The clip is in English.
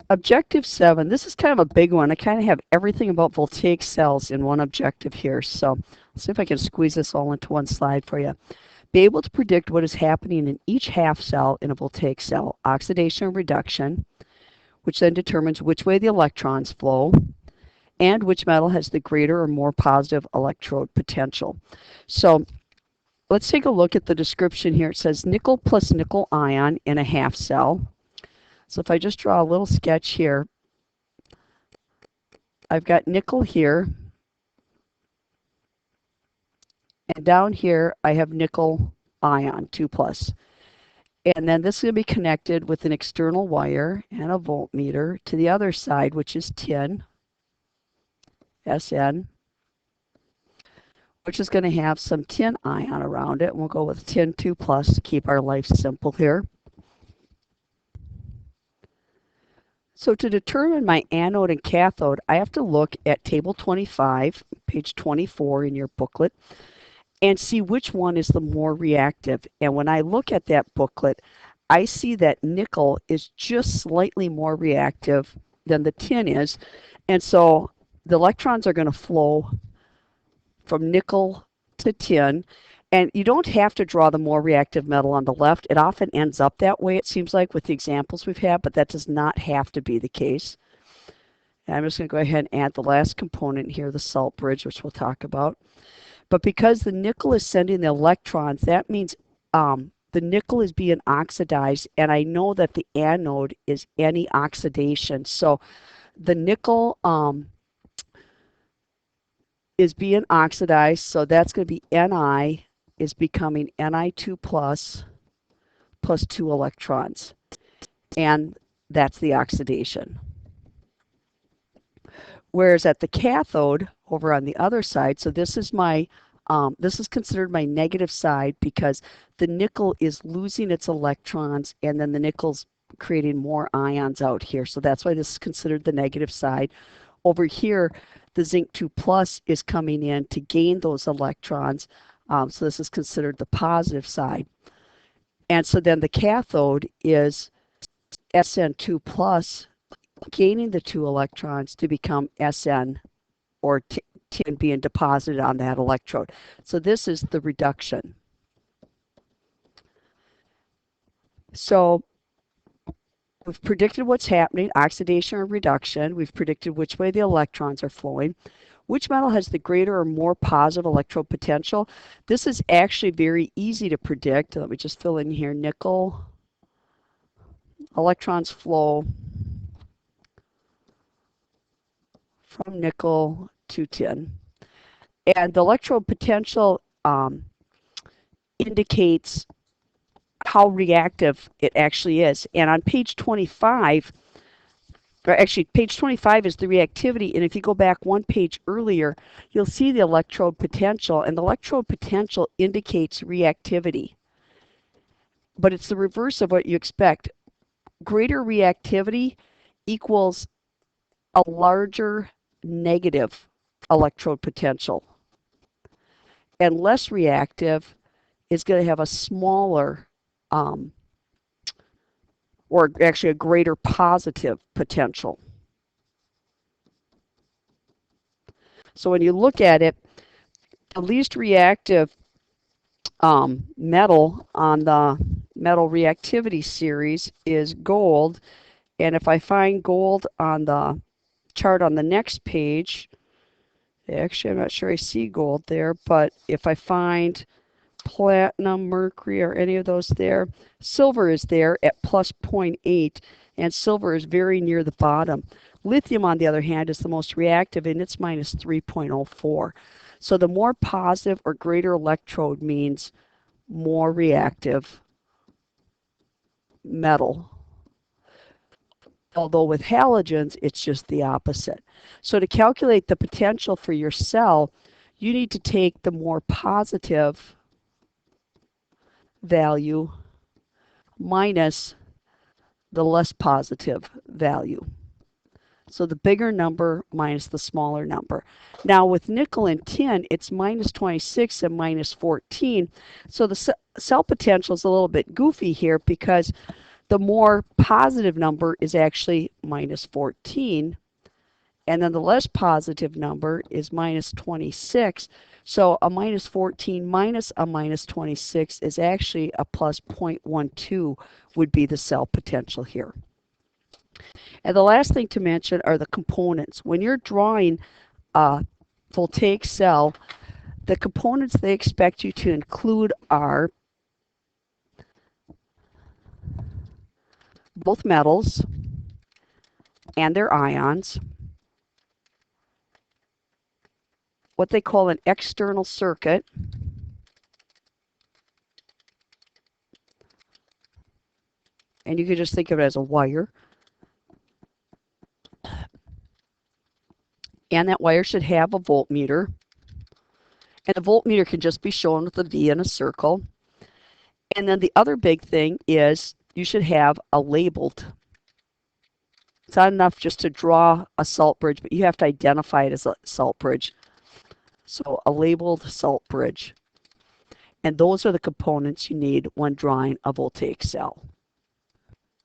Objective 7, this is kind of a big one. I kind of have everything about voltaic cells in one objective here. So let's see if I can squeeze this all into one slide for you. Be able to predict what is happening in each half cell in a voltaic cell, oxidation and reduction, which then determines which way the electrons flow, and which metal has the greater or more positive electrode potential. So let's take a look at the description here. It says nickel plus nickel ion in a half cell. So if I just draw a little sketch here, I've got nickel here, and down here I have nickel ion, 2 plus. And then this is going to be connected with an external wire and a voltmeter to the other side, which is tin, SN, which is going to have some tin ion around it. And we'll go with tin 2 plus to keep our life simple here. So to determine my anode and cathode, I have to look at table 25, page 24 in your booklet, and see which one is the more reactive. And when I look at that booklet, I see that nickel is just slightly more reactive than the tin is. And so the electrons are going to flow from nickel to tin. And you don't have to draw the more reactive metal on the left. It often ends up that way, it seems like, with the examples we've had, but that does not have to be the case. And I'm just going to go ahead and add the last component here, the salt bridge, which we'll talk about. But because the nickel is sending the electrons, that means the nickel is being oxidized, and I know that the anode is any oxidation. So the nickel is being oxidized, so that's going to be Ni is becoming Ni2 plus 2 electrons, and that's the oxidation. Whereas at the cathode, over on the other side, so this is my this is considered my negative side because the nickel is losing its electrons, and then the nickel's creating more ions out here. So that's why this is considered the negative side. Over here, the zinc 2 plus is coming in to gain those electrons. So this is considered the positive side. And so then the cathode is SN2 plus gaining the 2 electrons to become SN, or tin being deposited on that electrode. So this is the reduction. So we've predicted what's happening, oxidation or reduction. We've predicted which way the electrons are flowing. Which metal has the greater or more positive electrode potential? This is actually very easy to predict. Let me just fill in here. Nickel, electrons flow from nickel to tin. And the electrode potential indicates how reactive it actually is. And on page 25, or actually page 25 is the reactivity, and if you go back one page earlier, you'll see the electrode potential, and the electrode potential indicates reactivity. But it's the reverse of what you expect. Greater reactivity equals a larger negative electrode potential. And less reactive is going to have a smaller or actually a greater positive potential. So when you look at it, the least reactive metal on the metal reactivity series is gold. And if I find gold on the chart on the next page, actually I'm not sure I see gold there, but if I find platinum, mercury, or any of those there, silver is there at plus 0.8, and silver is very near the bottom. Lithium, on the other hand, is the most reactive, and it's minus 3.04. So the more positive or greater electrode means more reactive metal. Although with halogens, it's just the opposite. So to calculate the potential for your cell, you need to take the more positive value minus the less positive value. So the bigger number minus the smaller number. Now with nickel and tin, it's minus 26 and minus 14. So the cell potential is a little bit goofy here because The more positive number is actually minus 14, and then the less positive number is minus 26. So a minus 14 minus a minus 26 is actually a plus 0.12 would be the cell potential here. And the last thing to mention are the components. When you're drawing a voltaic cell, the components they expect you to include are both metals and their ions, what they call an external circuit, and you can just think of it as a wire, and that wire should have a voltmeter, and the voltmeter can just be shown with a V in a circle. And then the other big thing is you should have a labeled. It's not enough just to draw a salt bridge, but you have to identify it as a salt bridge. So a labeled salt bridge. And those are the components you need when drawing a voltaic cell.